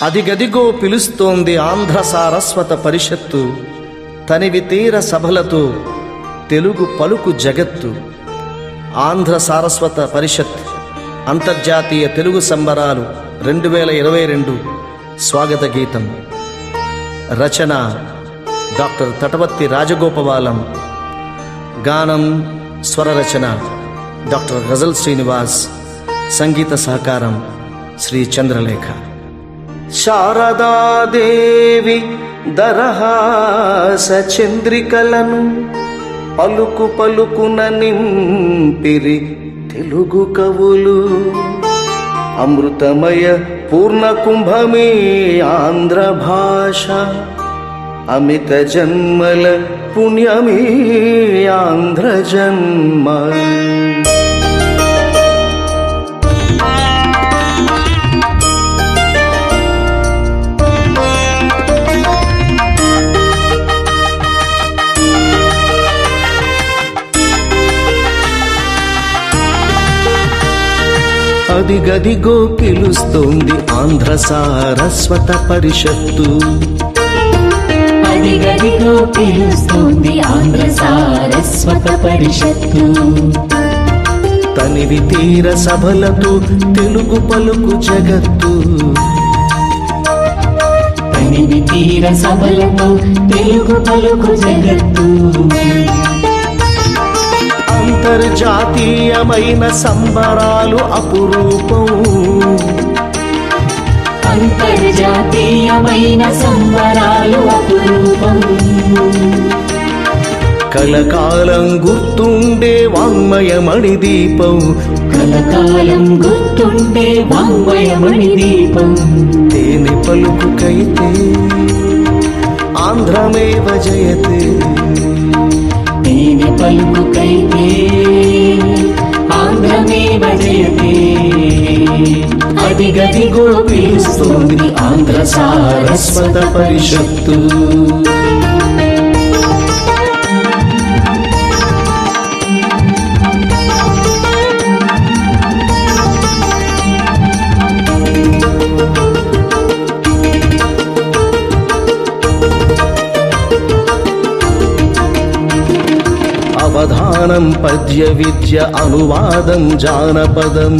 అదిగదిగో పిలుస్తోంది ఆంధ్ర సారస్వత పరిషత్తు, తనివి తీర సభలతో తెలుగు పలుకు జగత్తు. ఆంధ్ర సారస్వత పరిషత్ అంతర్జాతీయ తెలుగు సంబరాలు 2022 స్వాగత గీతం. రచన డాక్టర్ తటవర్తి రాజగోపాలం. గానం స్వర రచన డాక్టర్ గజల్ శ్రీనివాస్. సంగీత సహకారం శ్రీ చంద్రలేఖ. శారదాదేవి దరహాస చంద్రికలను పలుకు పలుకున నింపిరి తెలుగు కవులు. అమృతమయ పూర్ణ కుంభమే ఆంధ్ర భాష, అమిత జన్మల పుణ్యమే ఆంధ్ర జన్మ. అదిగదిగో పిలుస్తోంది ఆంధ్ర సారస్వత పరిషత్తు, అదిగదిగో పిలుస్తోంది ఆంధ్ర సారస్వత పరిషత్తు. తనివి తీర సభలతో తెలుగు పలుకు జగత్తు, తనివి తీర సభలతో తెలుగు పలుకు జగత్తు. అంతర్జాతీయమైన సంబరాలు అపురూపం, అంతర్జాతీయమైన సంబరాలు అపురూపం. కలకాలం గుర్తుండే వాంగ్మయమణి దీపం, కలకాలం గుర్తుండే వాంగ్మయమణి దీపం. తేనె పలుకుకైతే ఆంధ్రమేవ జయతే, తేనె పలుకుకైతే ఆంధ్రమేవ జయతే. అదిగదిగో పిలుస్తోంది ఆంధ్ర సారస్వత పరిషత్తు. అవధానం పద్య విద్య అనువాదం జానపదం,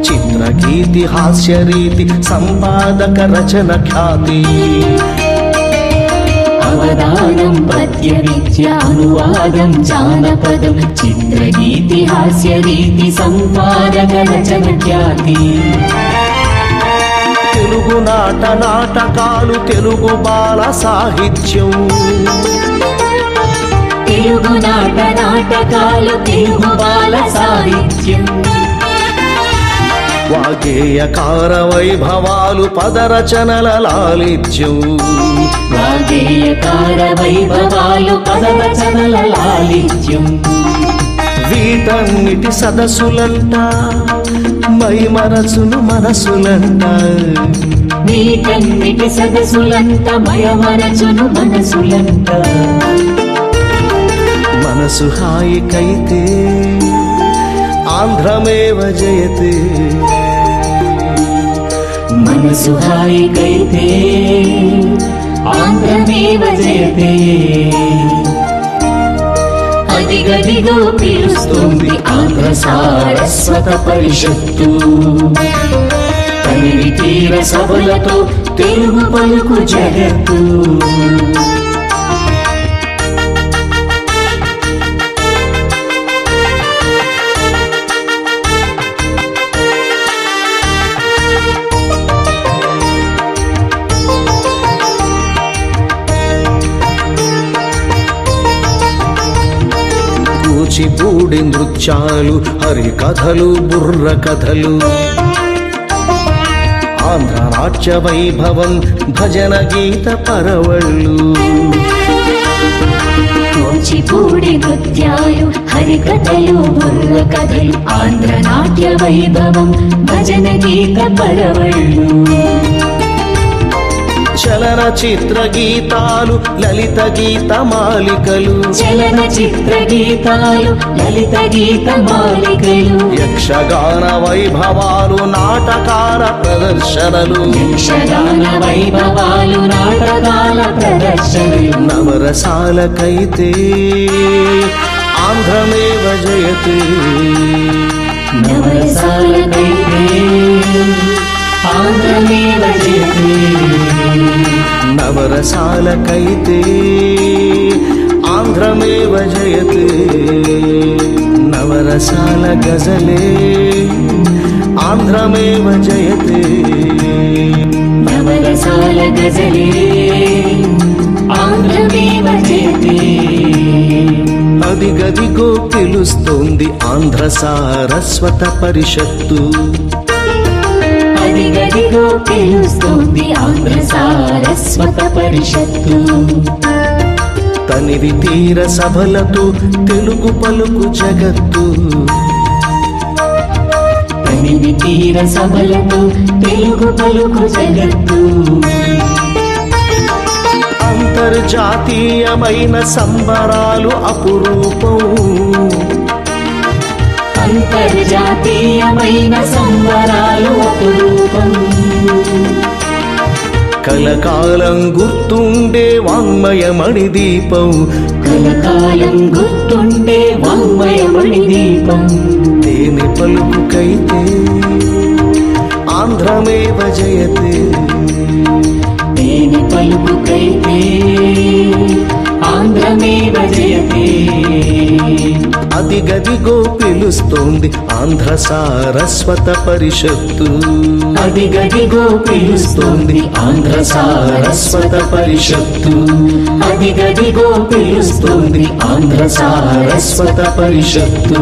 చిత్రగీతి హాస్యరీతి సంపాదక రచన ఖ్యాతి. అవధానం పద్య విద్య అనువాదం జానపదం, చిత్రగీతి హాస్యరీతి సంపాదక రచన ఖ్యాతి. తెలుగు నాట నాటకాలు తెలుగు బాల సాహిత్యం, తెలుగు నాట నాటకాలు తెలుగు బాల సాహిత్యం. వాగేయకార వైభవాలు పదరచనల లాలిత్యం, వాగేయకార వైభవాలు పదరచనల లాలిత్యం. వీటన్నిటి సదస్సులంట మైమరచును మనసులంట, వీటన్నిటి సదస్సులంట మయమరచును మనసులంట. మనసు హాయికైతే ఆంధ్రమేవ జయతే, మనసు హాయికైతే ఆంధ్రమేవ జయతే. అదిగదిగో పిలుస్తోంది ఆంధ్ర సారస్వత పరిషత్తు, తనివి తీర సభలతో తెలుగు పలుకు జగత్తు. కూచిపూడి నృత్యాలు హరికథలు బుర్ర కథలు, ఆంధ్ర నాట్య వైభవం భజన గీత పరవళ్ళు. కూచిపూడి నృత్యాలు హరికథలు బుర్ర కథలు, ఆంధ్ర నాట్య వైభవం భజన గీత పరవళ్ళు. చలనచిత్ర గీతాలు లలిత గీత మాలికలు చలనచిత్ర గీతాలు లలిత గీత మాలికలు యక్షగాన వైభవాలు నాటకాల ప్రదర్శనలు యక్షగాన వైభవాలు నాటకాల ప్రదర్శనలు నవరసాలకైతే ఆంధ్రమేవ జయతే నవరసాలకైతే ఆంధ్రమేవ జయతే నవరసాలకైతే ఆంధ్రమేవ జయతే నవరసాల గజలే ఆంధ్రమేవ జయతే నవరసాల గజలే ఆంధ్రమేవ జయతే అదిగదిగో పిలుస్తోంది ఆంధ్ర సారస్వత పరిషత్తు అదిగదిగో పిలుస్తోంది ఆంధ్ర సారస్వత పరిషత్తు తనివి తీర సభలతో తెలుగు పలుకు జగత్తు తనివి తీర సభలతో తెలుగు పలుకు జగత్తు అంతర్జాతీయమైన సంబరాలు అపురూపం అంతర్జాతీయమైన సంబరాలు అపురూపం కలకాలం గుర్తుండే వాంగ్మయమణి దీపం కలకాలం గుర్తుండే వాంగ్మయమణి దీపం తేనె పలుకుకైతే ఆంధ్రమేవ జయతే తేనె పలుకుకైతే ఆంధ్రమేవ జయతే అదిగదిగో పిలుస్తోంది ఆంధ్ర సారస్వత పరిషత్తు అదిగదిగో పిలుస్తోంది ఆంధ్ర సారస్వత పరిషత్తు అదిగదిగో పిలుస్తోంది ఆంధ్ర సారస్వత పరిషత్తు